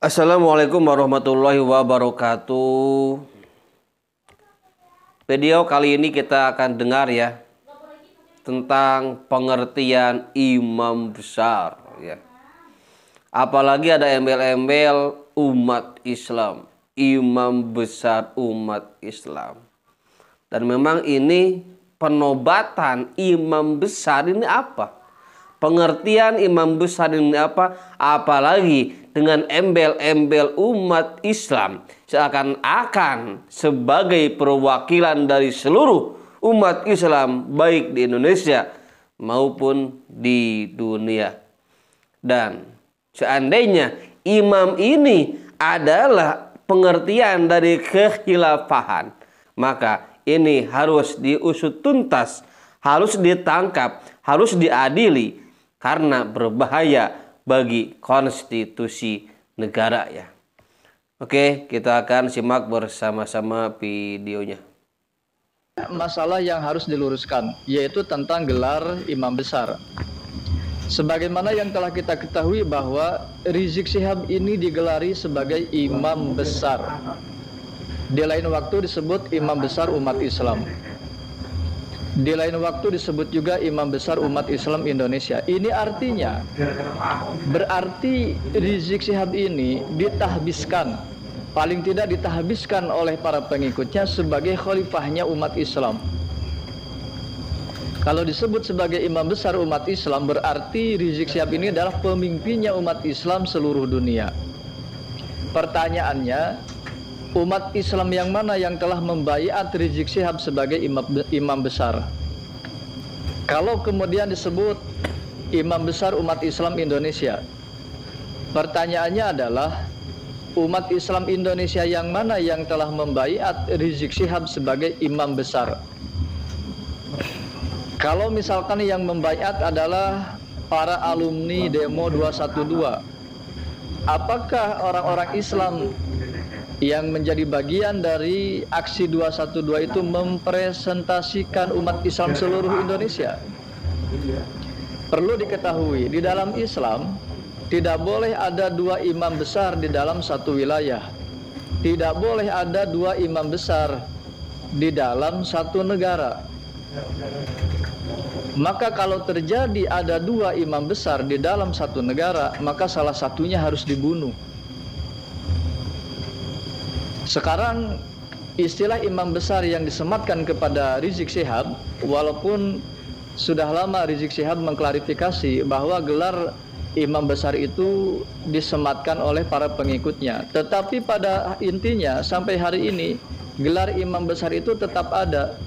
Assalamualaikum warahmatullahi wabarakatuh. Video kali ini kita akan dengar ya tentang pengertian imam besar ya. Apalagi ada embel-embel umat Islam, imam besar umat Islam. Dan memang ini penobatan imam besar ini apa? Pengertian imam besar ini apa? Apalagi dengan embel-embel umat Islam seakan-akan sebagai perwakilan dari seluruh umat Islam baik di Indonesia maupun di dunia. Dan seandainya imam ini adalah pengertian dari kekhilafahan, maka ini harus diusut tuntas, harus ditangkap, harus diadili karena berbahaya bagi konstitusi negara ya. Oke, kita akan simak bersama-sama videonya. Masalah yang harus diluruskan yaitu tentang gelar imam besar. Sebagaimana yang telah kita ketahui bahwa Rizik Syihab ini digelari sebagai imam besar. Di lain waktu disebut imam besar umat Islam. Di lain waktu disebut juga imam besar umat Islam Indonesia. Ini artinya berarti Rizik Syihab ini ditahbiskan, paling tidak ditahbiskan oleh para pengikutnya sebagai khalifahnya umat Islam. Kalau disebut sebagai imam besar umat Islam, berarti Rizik Syihab ini adalah pemimpinnya umat Islam seluruh dunia. Pertanyaannya, umat Islam yang mana yang telah membaiat Rizik Syihab sebagai imam besar? Kalau kemudian disebut imam besar umat Islam Indonesia, pertanyaannya adalah umat Islam Indonesia yang mana yang telah membaiat Rizik Syihab sebagai imam besar? Kalau misalkan yang membaiat adalah para alumni demo 212, apakah orang-orang Islam yang menjadi bagian dari aksi 212 itu mempresentasikan umat Islam seluruh Indonesia? Perlu diketahui, di dalam Islam tidak boleh ada dua imam besar di dalam satu wilayah. Tidak boleh ada dua imam besar di dalam satu negara. Maka kalau terjadi ada dua imam besar di dalam satu negara, maka salah satunya harus dibunuh. Sekarang istilah imam besar yang disematkan kepada Rizik Syihab, walaupun sudah lama Rizik Syihab mengklarifikasi bahwa gelar imam besar itu disematkan oleh para pengikutnya, tetapi pada intinya sampai hari ini gelar imam besar itu tetap ada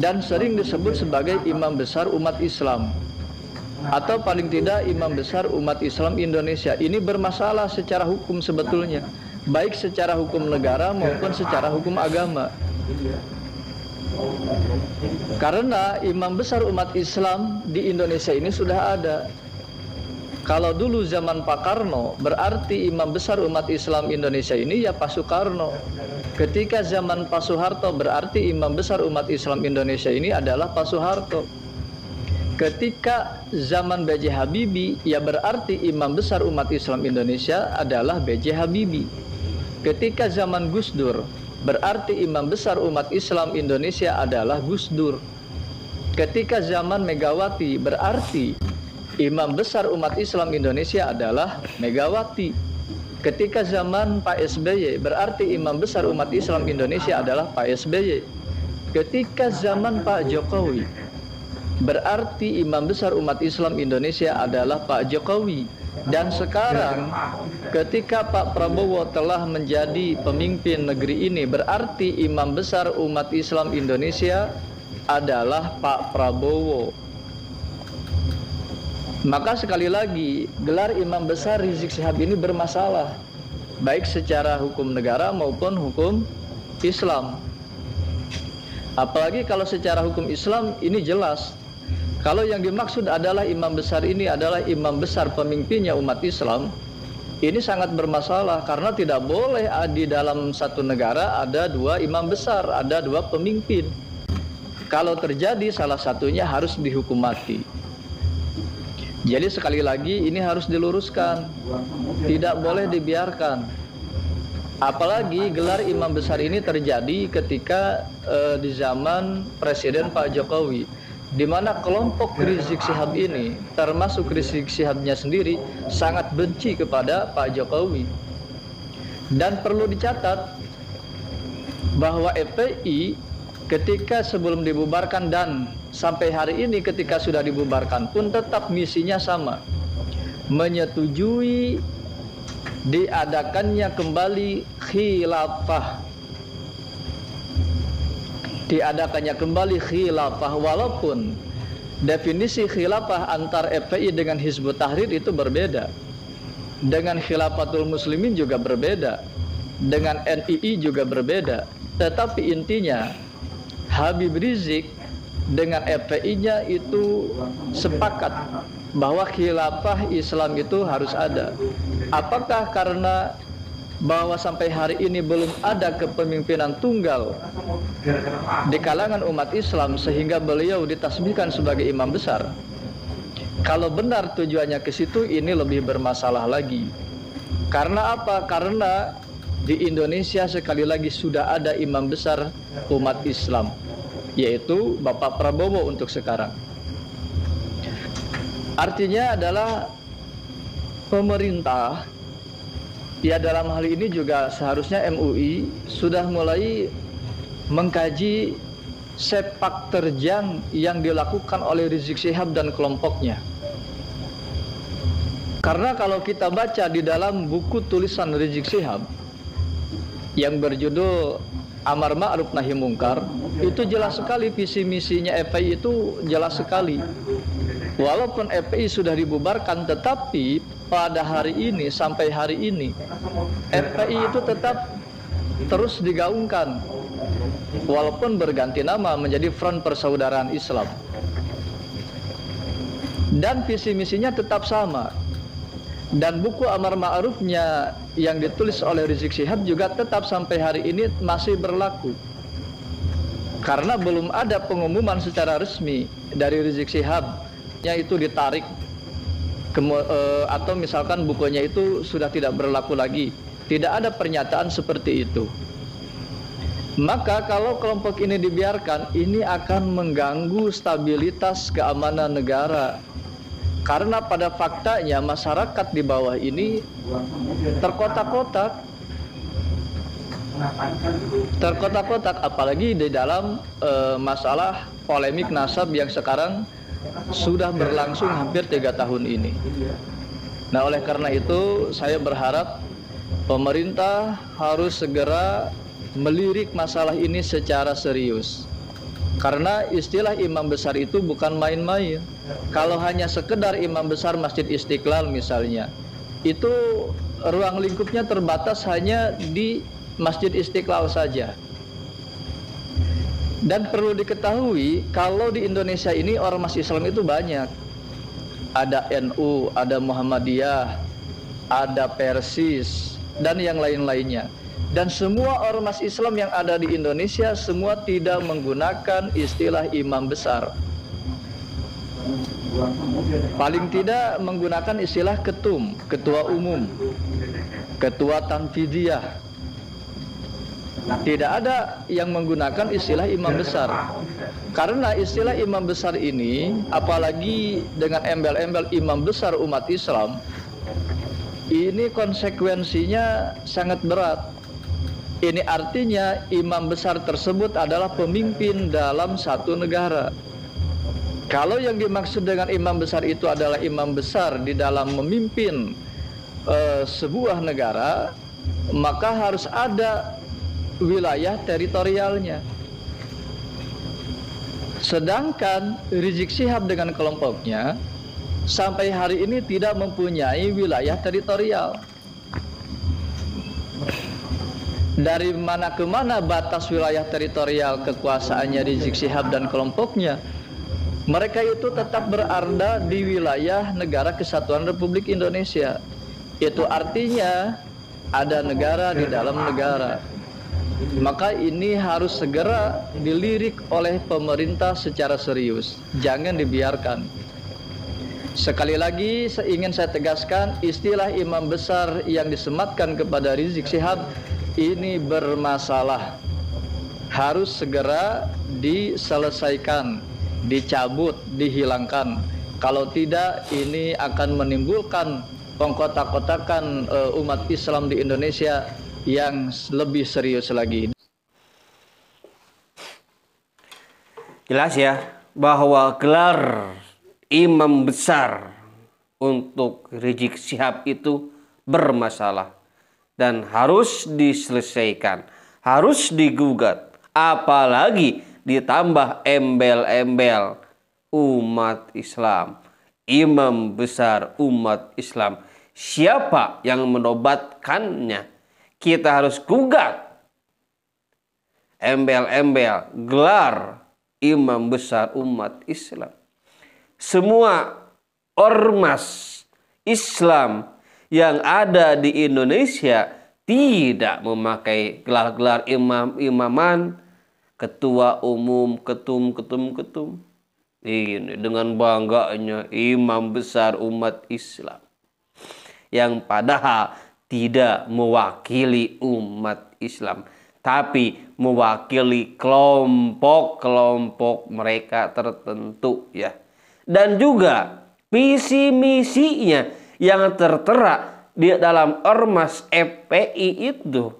dan sering disebut sebagai imam besar umat Islam, atau paling tidak imam besar umat Islam Indonesia. Ini bermasalah secara hukum sebetulnya, baik secara hukum negara maupun secara hukum agama. Karena imam besar umat Islam di Indonesia ini sudah ada. Kalau dulu zaman Pak Karno, berarti imam besar umat Islam Indonesia ini ya Pak Soekarno. Ketika zaman Pak Soeharto, berarti imam besar umat Islam Indonesia ini adalah Pak Soeharto. Ketika zaman B.J. Habibie, ya berarti imam besar umat Islam Indonesia adalah B.J. Habibie. Ketika zaman Gus Dur, berarti imam besar umat Islam Indonesia adalah Gus Dur. Ketika zaman Megawati, berarti imam besar umat Islam Indonesia adalah Megawati. Ketika zaman Pak SBY, berarti imam besar umat Islam Indonesia adalah Pak SBY. Ketika zaman Pak Jokowi, berarti imam besar umat Islam Indonesia adalah Pak Jokowi. Dan sekarang ketika Pak Prabowo telah menjadi pemimpin negeri ini, berarti imam besar umat Islam Indonesia adalah Pak Prabowo. Maka sekali lagi, gelar imam besar Rizik Syihab ini bermasalah, baik secara hukum negara maupun hukum Islam. Apalagi kalau secara hukum Islam ini jelas, kalau yang dimaksud adalah imam besar ini adalah imam besar pemimpinnya umat Islam, ini sangat bermasalah karena tidak boleh di dalam satu negara ada dua imam besar, ada dua pemimpin. Kalau terjadi salah satunya harus dihukum mati. Jadi sekali lagi ini harus diluruskan, tidak boleh dibiarkan. Apalagi gelar imam besar ini terjadi ketika di zaman Presiden Pak Jokowi, di mana kelompok Rizik Syihab ini, termasuk Rizik Syihabnya sendiri, sangat benci kepada Pak Jokowi. Dan perlu dicatat bahwa FPI ketika sebelum dibubarkan dan sampai hari ini ketika sudah dibubarkan pun tetap misinya sama, menyetujui diadakannya kembali khilafah. Diadakannya kembali khilafah, walaupun definisi khilafah antar FPI dengan Hizbut Tahrir itu berbeda, dengan Khilafatul Muslimin juga berbeda, dengan NII juga berbeda. Tetapi intinya Habib Rizik dengan FPI-nya itu sepakat bahwa khilafah Islam itu harus ada. Apakah karena bahwa sampai hari ini belum ada kepemimpinan tunggal di kalangan umat Islam sehingga beliau ditasbihkan sebagai imam besar? Kalau benar tujuannya ke situ, ini lebih bermasalah lagi. Karena apa? Karena di Indonesia sekali lagi sudah ada imam besar umat Islam, yaitu Bapak Prabowo untuk sekarang. Artinya adalah pemerintah, ya dalam hal ini juga seharusnya MUI sudah mulai mengkaji sepak terjang yang dilakukan oleh Rizik Syihab dan kelompoknya. Karena kalau kita baca di dalam buku tulisan Rizik Syihab yang berjudul Amar Ma'ruf Nahi Mungkar, itu jelas sekali visi misinya FPI itu jelas sekali. Walaupun FPI sudah dibubarkan, tetapi pada hari ini sampai hari ini FPI itu tetap terus digaungkan, walaupun berganti nama menjadi Front Persaudaraan Islam. Dan visi misinya tetap sama. Dan buku Amar Ma'rufnya yang ditulis oleh Rizik Syihab juga tetap sampai hari ini masih berlaku. Karena belum ada pengumuman secara resmi dari Rizik Syihab itu ditarik atau misalkan bukunya itu sudah tidak berlaku lagi. Tidak ada pernyataan seperti itu. Maka kalau kelompok ini dibiarkan, ini akan mengganggu stabilitas keamanan negara. Karena pada faktanya masyarakat di bawah ini terkotak-kotak, apalagi di dalam masalah polemik nasab yang sekarang sudah berlangsung hampir 3 tahun ini. Nah, oleh karena itu saya berharap pemerintah harus segera melirik masalah ini secara serius. Karena istilah imam besar itu bukan main-main. Kalau hanya sekedar imam besar Masjid Istiqlal misalnya, itu ruang lingkupnya terbatas hanya di Masjid Istiqlal saja. Dan perlu diketahui, kalau di Indonesia ini ormas Islam itu banyak. Ada NU, ada Muhammadiyah, ada Persis, dan yang lain-lainnya. Dan semua ormas Islam yang ada di Indonesia semua tidak menggunakan istilah imam besar. Paling tidak menggunakan istilah ketum, ketua umum, ketua tanfidiyah. Tidak ada yang menggunakan istilah imam besar. Karena istilah imam besar ini, apalagi dengan embel-embel imam besar umat Islam, ini konsekuensinya sangat berat. Ini artinya imam besar tersebut adalah pemimpin dalam satu negara. Kalau yang dimaksud dengan imam besar itu adalah imam besar di dalam memimpin sebuah negara, maka harus ada wilayah teritorialnya. Sedangkan Rizik Syihab dengan kelompoknya sampai hari ini tidak mempunyai wilayah teritorial. Dari mana ke mana batas wilayah teritorial kekuasaannya Rizik Syihab dan kelompoknya? Mereka itu tetap berada di wilayah Negara Kesatuan Republik Indonesia. Itu artinya ada negara di dalam negara. Maka ini harus segera dilirik oleh pemerintah secara serius. Jangan dibiarkan. Sekali lagi ingin saya tegaskan, istilah imam besar yang disematkan kepada Rizik Syihab ini bermasalah. Harus segera diselesaikan, dicabut, dihilangkan. Kalau tidak, ini akan menimbulkan pengkotak-kotakan umat Islam di Indonesia yang lebih serius lagi. Jelas ya bahwa gelar imam besar untuk Rizik Syihab itu bermasalah dan harus diselesaikan, harus digugat, apalagi ditambah embel-embel umat Islam, imam besar umat Islam. Siapa yang menobatkannya? Kita harus gugat embel-embel gelar imam besar umat Islam. Semua ormas Islam yang ada di Indonesia tidak memakai gelar-gelar imaman, ketua umum, ketum. Ini dengan bangganya imam besar umat Islam yang padahal tidak mewakili umat Islam, tapi mewakili kelompok-kelompok mereka tertentu ya. Dan juga visi misinya yang tertera di dalam ormas FPI itu,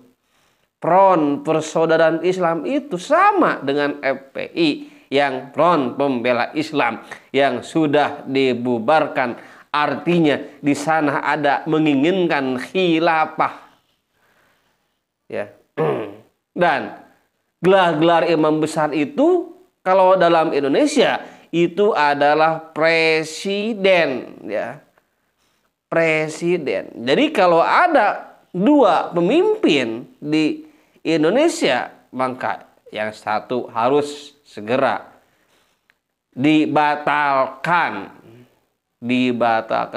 Front Persaudaraan Islam itu sama dengan FPI yang Front Pembela Islam yang sudah dibubarkan. Artinya di sana ada menginginkan khilafah. Ya. Dan gelar-gelar imam besar itu kalau dalam Indonesia itu adalah presiden ya. Presiden. Jadi kalau ada dua pemimpin di Indonesia, maka yang satu harus segera dibatalkan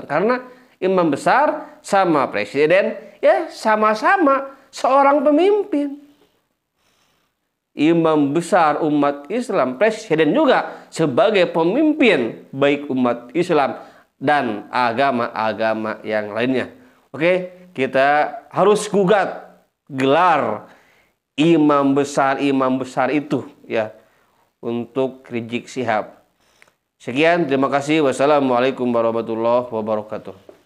karena imam besar sama presiden ya sama-sama seorang pemimpin. Imam besar umat Islam, presiden juga sebagai pemimpin baik umat Islam dan agama-agama yang lainnya. Oke, kita harus gugat gelar imam besar itu ya untuk Rizik Syihab. Sekian, terima kasih. Wassalamualaikum warahmatullahi wabarakatuh.